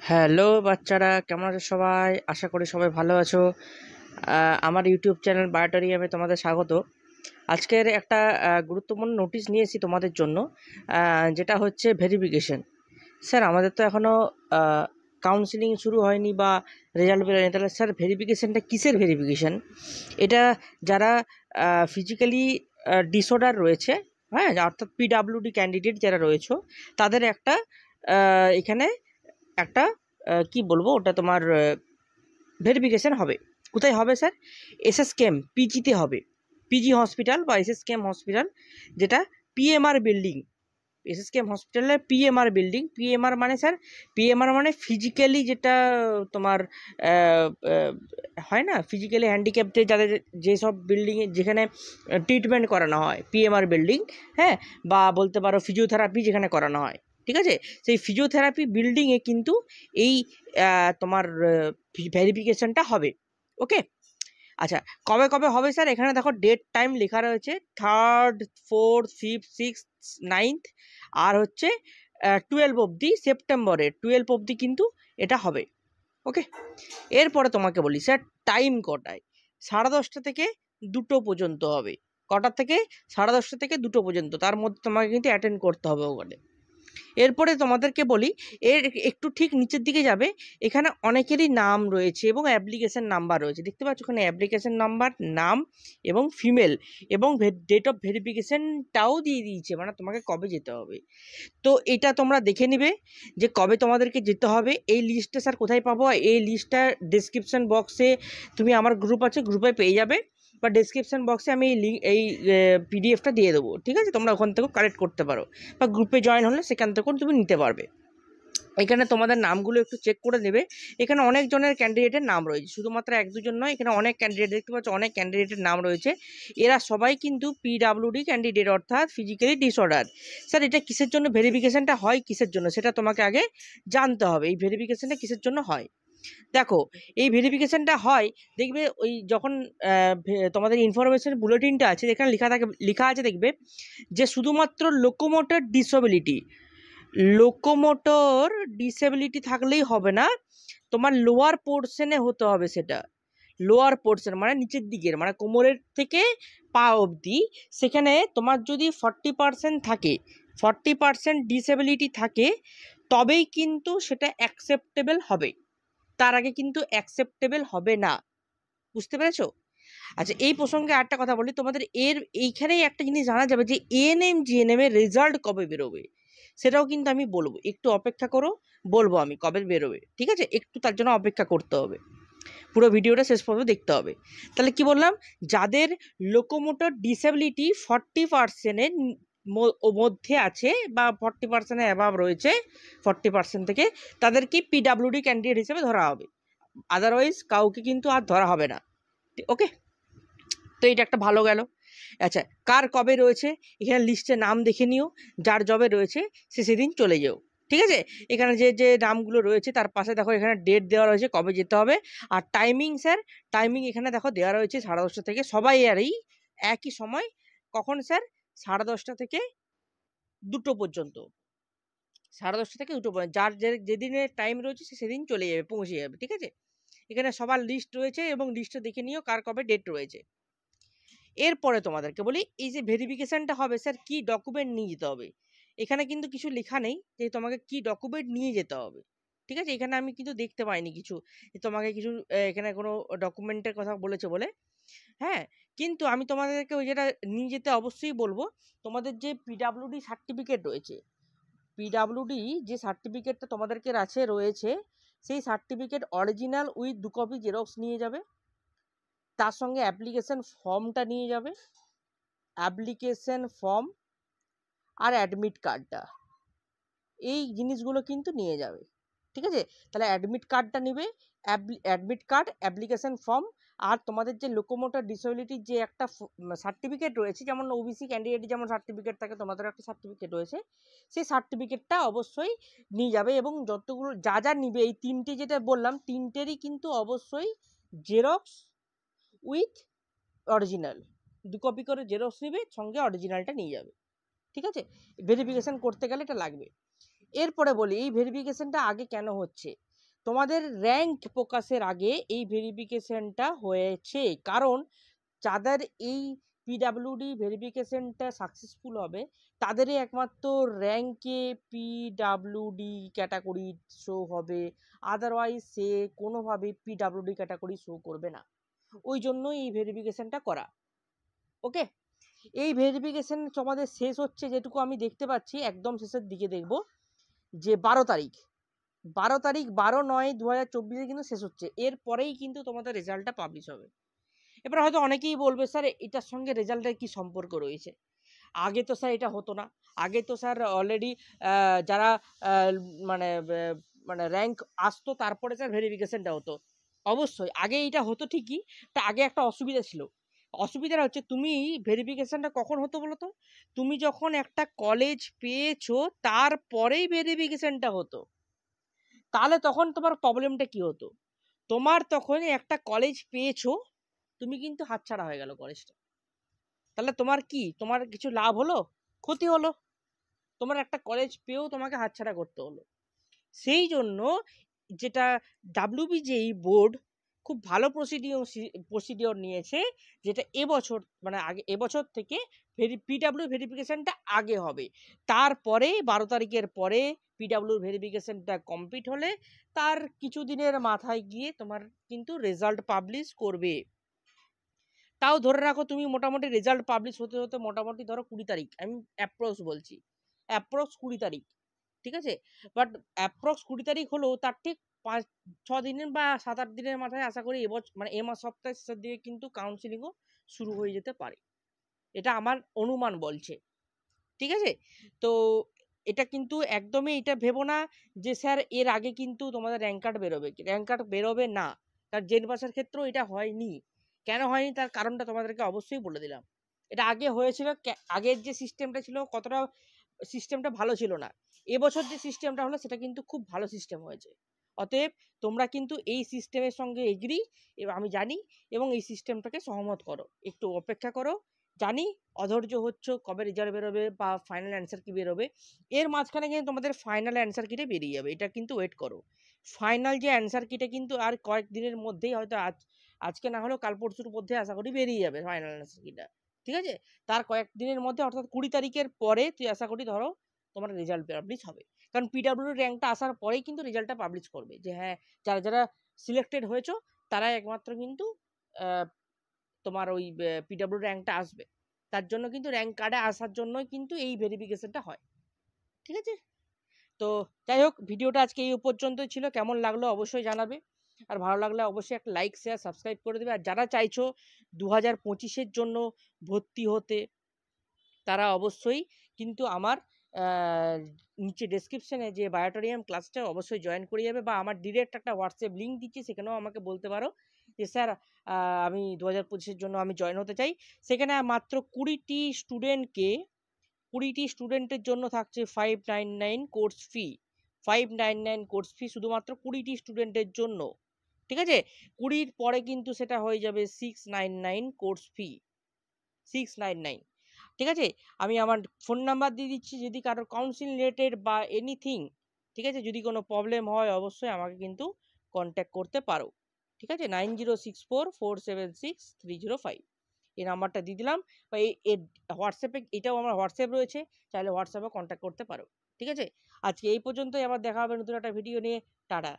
Hello বাচ্চারা, কেমন আছো সবাই? আশা করি সবাই ভালো আছো। আমার ইউটিউব চ্যানেল বায়োটেরিয়ামে তোমাদের স্বাগত। আজকের একটা গুরুত্বপূর্ণ নোটিশ নিয়েছি তোমাদের জন্য, যেটা হচ্ছে ভেরিফিকেশন। স্যার, আমাদের তো এখনও কাউন্সিলিং শুরু হয়নি বা রেজাল্ট বেরোয়নি, তাহলে স্যার ভেরিফিকেশানটা কিসের ভেরিফিকেশান? এটা যারা ফিজিক্যালি ডিসঅর্ডার রয়েছে, হ্যাঁ, অর্থাৎ পিডাব্লিউডি ক্যান্ডিডেট যারা রয়েছে, তাদের একটা এখানে একটা কি বলবো, ওটা তোমার ভেরিফিকেশান হবে। কোথায় হবে স্যার? এসএসকেএম পিজিতে হবে। পিজি হসপিটাল বা এসএসকেএম হসপিটাল, যেটা পিএমআর বিল্ডিং। এসএসকেএম হসপিটালের পিএমআর বিল্ডিং। পিএমআর মানে স্যার, পিএমআর মানে ফিজিক্যালি যেটা তোমার হয় না, ফিজিক্যালি হ্যান্ডিক্যাপড যাদের যেসব বিল্ডিংয়ে যেখানে ট্রিটমেন্ট করানো হয়, পিএমআর বিল্ডিং। হ্যাঁ, বা বলতে পারো ফিজিওথেরাপি যেখানে করানো হয়, ঠিক আছে? সেই ফিজিওথেরাপি বিল্ডিংয়ে কিন্তু এই তোমার ভেরিফিকেশনটা হবে। ওকে, আচ্ছা, কবে কবে হবে স্যার? এখানে দেখো ডেট টাইম লেখা রয়েছে, 3rd 4th 5th 6th 9th, আর হচ্ছে 12 অবধি, সেপ্টেম্বরের 12 অবধি কিন্তু এটা হবে। ওকে, এরপরে তোমাকে বলি স্যার, টাইম কটায়? 10:30 থেকে 2টো পর্যন্ত হবে। কটার থেকে? 10:30 থেকে 2টো পর্যন্ত। তার মধ্যে তোমাকে কিন্তু অ্যাটেন্ড করতে হবে ওখানে। এরপরে তোমাদেরকে বলি, এর একটু ঠিক নিচের দিকে যাবে, এখানে অনেকেরই নাম রয়েছে এবং অ্যাপ্লিকেশন নাম্বার রয়েছে। দেখতে পাচ্ছ ওখানে অ্যাপ্লিকেশন নাম্বার, নাম এবং ফিমেল, এবং ডেট অফ ভেরিফিকেশনটাও দিয়ে দিয়েছে, মানে তোমাকে কবে যেতে হবে। তো এটা তোমরা দেখে নিবে যে কবে তোমাদেরকে যেতে হবে। এই লিস্টটা স্যার কোথায় পাবো? এই লিস্টটা ডেসক্রিপশন বক্সে, তুমি আমার গ্রুপ আছে, গ্রুপে পেয়ে যাবে, বা ডেসক্রিপশন বক্সে আমি এই পিডিএফটা দিয়ে দেবো, ঠিক আছে? তোমরা ওখান থেকেও কালেক্ট করতে পারো, বা গ্রুপে জয়েন হলে সেখান থেকেও তুমি নিতে পারবে। এখানে তোমাদের নামগুলো একটু চেক করে নেবে। এখানে অনেক জনের ক্যান্ডিডেটের নাম রয়েছে, শুধুমাত্র 1-2জন নয়, এখানে অনেক ক্যান্ডিডেট দেখতে পাচ্ছ, অনেক ক্যান্ডিডেটের নাম রয়েছে। এরা সবাই কিন্তু পিডাব্লিউডি ক্যান্ডিডেট, অর্থাৎ ফিজিক্যালি ডিসঅর্ডার। স্যার, এটা কিসের জন্য ভেরিফিকেশনটা হয়, কিসের জন্য, সেটা তোমাকে আগে জানতে হবে। এই ভেরিফিকেশনটা কিসের জন্য হয়? দেখো, এই ভেরিফিকেশনটা হয়, দেখবে ওই যখন তোমাদের ইনফরমেশন বুলেটিনটা আছে, এখানে লেখা আছে, দেখবে যে শুধুমাত্র লোকোমোটর ডিসেবিলিটি থাকলেই হবে না, তোমার লোয়ার পোর্শনে হতে হবে। সেটা লোয়ার পোর্শন মানে নিচের দিকের, মানে কোমরের থেকে পা অবধি। সেখানে তোমার যদি 40% থাকে, 40% ডিসেবিলিটি থাকে, তবেই কিন্তু সেটা অ্যাকসেপ্টেবল হবে। তার আগে কিন্তু অ্যাকসেপ্টেবল হবে না। বুঝতে পেরেছো? আচ্ছা, এই প্রসঙ্গে আরেকটা কথা বলি তোমাদের, এইখানেই একটা জিনিস জানা যাবে যে এএনএম জিএনএম এর রেজাল্ট কবে বেরোবে, সেটাও কিন্তু আমি বলবো। একটু অপেক্ষা করো, বলবো আমি কবে বেরোবে, ঠিক আছে? একটু তার জন্য অপেক্ষা করতে হবে, পুরো ভিডিওটা শেষ পর্যন্ত দেখতে হবে। তাহলে কি বললাম? যাদের লোকোমোটর ডিসেবিলিটি 40%-এর মধ্যে আছে, বা 40%-এর অ্যাবাভ রয়েছে, 40% থেকে, তাদেরকে পিডাব্লিউডি ক্যান্ডিডেট হিসেবে ধরা হবে। আদারওয়াইজ কাউকে কিন্তু আর ধরা হবে না। ওকে, তো এটা একটা ভালো গেল। আচ্ছা, কার কবে রয়েছে এখানে লিস্টে নাম দেখে নিও, যার জবে রয়েছে সে সেদিন চলে যেও, ঠিক আছে? এখানে যে যে নামগুলো রয়েছে তার পাশে দেখো এখানে ডেট দেওয়া রয়েছে, কবে যেতে হবে। আর টাইমিং স্যার, টাইমিং এখানে দেখো দেওয়া রয়েছে 10:30 থেকে, সবাই আর এই একই সময়। কখন স্যার? 10:30 থেকে 2টো পর্যন্ত। 10:30 থেকে 2টো পর্যন্ত, যার যেদিনের টাইম রয়েছে সে সেদিন চলে যাবে, পৌঁছে যাবে, ঠিক আছে? এখানে সবার লিস্ট রয়েছে এবং লিস্টে দেখে নিও কার কবে ডেট রয়েছে। এরপরে তোমাদেরকে বলি, এই যে ভেরিফিকেশনটা হবে স্যার, কি ডকুমেন্ট নিয়ে যেতে হবে? এখানে কিন্তু কিছু লেখা নেই যে তোমাকে কি ডকুমেন্ট নিয়ে যেতে হবে, ঠিক আছে? এখানে আমি কিন্তু দেখতে পাইনি কিছু যে তোমাকে কিছু এখানে কোনো ডকুমেন্টের কথা বলেছে বলে। হ্যাঁ, কিন্তু আমি তোমাদেরকে ওই যেটা নিয়ে যেতে অবশ্যই বলবো, তোমাদের যে পিডাব্লিউডি সার্টিফিকেট রয়েছে, পিডাব্লিউডি যে সার্টিফিকেটটা তোমাদেরকে রয়েছে, সেই certificate original with 2 copy xerox নিয়ে যাবে। তার সঙ্গে অ্যাপ্লিকেশন ফর্মটা নিয়ে যাবে, অ্যাপ্লিকেশন ফর্ম আর অ্যাডমিট কার্ডটা, এই জিনিসগুলো কিন্তু নিয়ে যাবে, ঠিক আছে? তাহলে অ্যাডমিট কার্ডটা নেবে, অ্যাডমিট কার্ড, অ্যাপ্লিকেশন ফর্ম, আর তোমাদের যে লোকোমোটর ডিসেবিলিটির যে একটা সার্টিফিকেট রয়েছে, যেমন ওবিসি ক্যান্ডিডেটের যেমন সার্টিফিকেট থাকে, তোমাদের একটা সার্টিফিকেট রয়েছে, সেই সার্টিফিকেটটা অবশ্যই নিয়ে যাবে। এবং যতগুলো যা যা নিবে, এই তিনটে যেটা বললাম, তিনটেরই কিন্তু অবশ্যই জেরক্স উইথ অরিজিনাল, 2 কপি করে জেরক্স নেবে, সঙ্গে অরিজিনালটা নিয়ে যাবে, ঠিক আছে? ভেরিফিকেশন করতে গেলে এটা লাগবে। এরপরে বলি, এই ভেরিফিকেশনটা আগে কেন হচ্ছে? তোমাদের র্যাঙ্ক প্রকাশের আগে এই ভেরিফিকেশনটা হয়েছে, কারণ যাদের এই পিডাব্লিউডি ভেরিফিকেশনটা সাকসেসফুল হবে তাদেরই একমাত্র র্যাঙ্কে পিডাব্লিউডি ক্যাটাগরি শো হবে, আদারওয়াইজ সে কোনোভাবে পিডাব্লিউডি ক্যাটাগরি শো করবে না। ওই জন্যই এই ভেরিফিকেশনটা করা। ওকে, এই ভেরিফিকেশন তোমাদের শেষ হচ্ছে, যেটুকু আমি দেখতে পাচ্ছি একদম শেষের দিকে দেখব যে 12 তারিখ 12/9/2024 কিন্তু শেষ হচ্ছে। এরপরেই কিন্তু তোমাদের রেজাল্টটা পাবলিশ হবে। এবার হয়তো অনেকেই বলবে স্যার এটার সঙ্গে রেজাল্টের কি সম্পর্ক রয়েছে, আগে তো স্যার এটা হতো না, আগে তো স্যার অলরেডি যারা মানে মানে র্যাঙ্ক আসতো তারপরে স্যার ভেরিফিকেশনটা হতো। অবশ্যই আগে এইটা হতো ঠিকই, তা আগে একটা অসুবিধা ছিল। অসুবিধাটা হচ্ছে তুমি ভেরিফিকেশনটা কখন হতো বলো তো, তুমি যখন একটা কলেজ পেয়েছো তারপরেই ভেরিফিকেশনটা হতো। তাহলে তখন তোমার প্রবলেমটা কি হতো, তোমার তখন একটা কলেজ পেয়েছো, তুমি কিন্তু হাতছাড়া হয়ে গেল কলেজটা, তাহলে তোমার কি, তোমার কিছু লাভ হলো, ক্ষতি হলো? তোমার একটা কলেজ পেয়েও তোমাকে হাতছাড়া করতে হলো। সেই জন্য যেটা ডাব্লিউবিজেই বোর্ড খুব ভালো প্রসিডিওর নিয়েছে, যেটা এবছর মানে আগে এবছর থেকে পিডাব্লিউ ভেরিফিকেশনটা আগে হবে, তারপরে 12 তারিখের পরে পিডাব্লিউ ভেরিফিকেশনটা কমপ্লিট হলে তার কিছুদিনের মাথায় গিয়ে তোমার কিন্তু রেজাল্ট পাবলিশ করবে। তাও ধরে রাখো তুমি মোটামুটি রেজাল্ট পাবলিশ হতে হতে মোটামুটি ধরো 20 তারিখ, আমি অ্যাপ্রক্স বলছি, অ্যাপ্রক্স 20 তারিখ, ঠিক আছে? বাট অ্যাপ্রক্স 20 তারিখ হলেও তার ঠিক 5-6 দিনের বা 7-8 দিনের মাথায় আশা করি এবছর মানে এ মাস সপ্তাহের শেষের দিকে কিন্তু কাউন্সিলিংও শুরু হয়ে যেতে পারে, এটা আমার অনুমান বলছে। ঠিক আছে, তো এটা কিন্তু একদমই এটা ভেবো না যে স্যার এর আগে কিন্তু তোমাদের র্যাঙ্ক কার্ড বেরোবে, র্যাঙ্ক কার্ড বেরোবে না। তার জেন পাসের ক্ষেত্রেও এটা হয়নি। কেন হয়নি তার কারণটা তোমাদেরকে অবশ্যই বলে দিলাম। এটা আগে হয়েছিল, আগের যে সিস্টেমটা ছিল কতটা সিস্টেমটা ভালো ছিল না, এবছর যে সিস্টেমটা হলো সেটা কিন্তু খুব ভালো সিস্টেম হয়েছে। অতএব তোমরা কিন্তু এই সিস্টেমের সঙ্গে এগ্রি, এবং আমি জানি, এবং এই সিস্টেমটাকে সহমত করো, একটু অপেক্ষা করো। জানি অধৈর্য হচ্ছ কবে রেজাল্ট বেরোবে বা ফাইনাল অ্যান্সার কি বেরোবে, এর মাঝখানে কিন্তু তোমাদের ফাইনাল অ্যান্সার কিটে বেরিয়ে যাবে, এটা কিন্তু ওয়েট করো। ফাইনাল যে অ্যান্সার কিটে কিন্তু আর কয়েকদিনের মধ্যেই, হয়তো আজকে না হলেও কাল পরশুর মধ্যে আশা করি বেরিয়ে যাবে ফাইনাল অ্যান্সার কিটা। ঠিক আছে, তার কয়েকদিনের মধ্যে অর্থাৎ 20 তারিখের পরে তুই আশা করি ধরো তোমার রেজাল্ট পাবলিশ হবে, কারণ পিডাব্লিউ র্যাঙ্কটা আসার পরেই কিন্তু রেজাল্টটা পাবলিশ করবে যে হ্যাঁ যারা যারা সিলেক্টেড হয়েছো তারাই একমাত্র কিন্তু তোমার ওই পিডাব্লিউ র্যাঙ্কটা আসবে। তার জন্য কিন্তু র্যাঙ্ক কার্ডে আসার জন্যই কিন্তু এই ভেরিফিকেশনটা হয়। ঠিক আছে, তো যাই হোক ভিডিওটা আজকে এই পর্যন্তই ছিল, কেমন লাগলো অবশ্যই জানাবে, আর ভালো লাগলে অবশ্যই একটা লাইক শেয়ার সাবস্ক্রাইব করে দেবে। আর যারা চাইছো 2025-এর জন্য ভর্তি হতে তারা অবশ্যই কিন্তু আমার নিচে ডেসক্রিপশনে যে বায়োটোরিয়াম ক্লাসটা অবশ্যই জয়েন করে যাবে, বা আমার ডিরেক্ট একটা হোয়াটসঅ্যাপ লিঙ্ক দিচ্ছি, সেখানেও আমাকে বলতে পারো যে স্যার আমি 2025-এর জন্য আমি জয়েন হতে চাই। সেখানে মাত্র 20টি স্টুডেন্টের জন্য থাকছে 599 কোর্স ফি, 599 কোর্স ফি শুধুমাত্র 20টি স্টুডেন্টের জন্য। ঠিক আছে, 20-র পরে কিন্তু সেটা হয়ে যাবে 699 কোর্স ফি, 699। ঠিক আছে, আমি আমার ফোন নাম্বার দিয়ে দিচ্ছি, যদি কারোর কাউন্সিলিং রিলেটেড বা এনিথিং, ঠিক আছে, যদি কোনো প্রবলেম হয় অবশ্যই আমাকে কিন্তু কন্ট্যাক্ট করতে পারো। ঠিক আছে, 9064476305 এই নাম্বারটা দিয়ে দিলাম, বা এই হোয়াটসঅ্যাপে, এটাও আমার হোয়াটসঅ্যাপ রয়েছে, চাইলে হোয়াটসঅ্যাপে কন্ট্যাক্ট করতে পারো। ঠিক আছে, আজকে এই পর্যন্তই, আবার দেখা হবে নতুন একটা ভিডিও নিয়ে। টাটা।